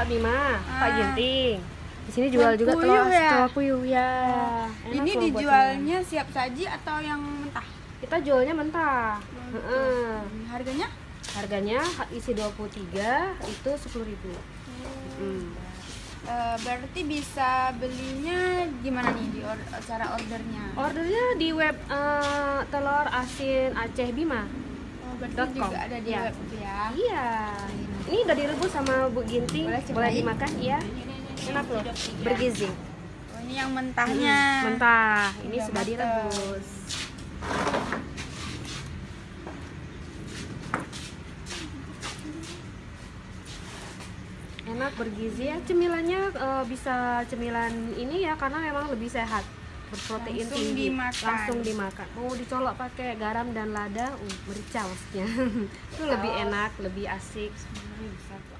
Pak Bima, Pak Ginting. Di sini jual juga telur puyuh ya. Ini dijualnya siap saji atau yang mentah? Kita jualnya mentah. Harganya? Harganya isi 23 itu 10.000. Berarti bisa belinya gimana nih cara ordernya? Ordernya di web telur asin Aceh Bima. Berarti juga ada di web ya? Iya. Ini udah direbus sama Bu Ginting. Boleh dimakan? Iya. Enak loh, bergizi. Oh, ini yang mentahnya. Mentah. Ini sudah direbus. Enak, bergizi ya. Cemilannya bisa cemilan ini ya, karena memang lebih sehat, berprotein tinggi. Langsung dimakan. Mau dicolok pakai garam dan lada, merica maksudnya. Itu lebih enak, lebih asik. Bisa tuh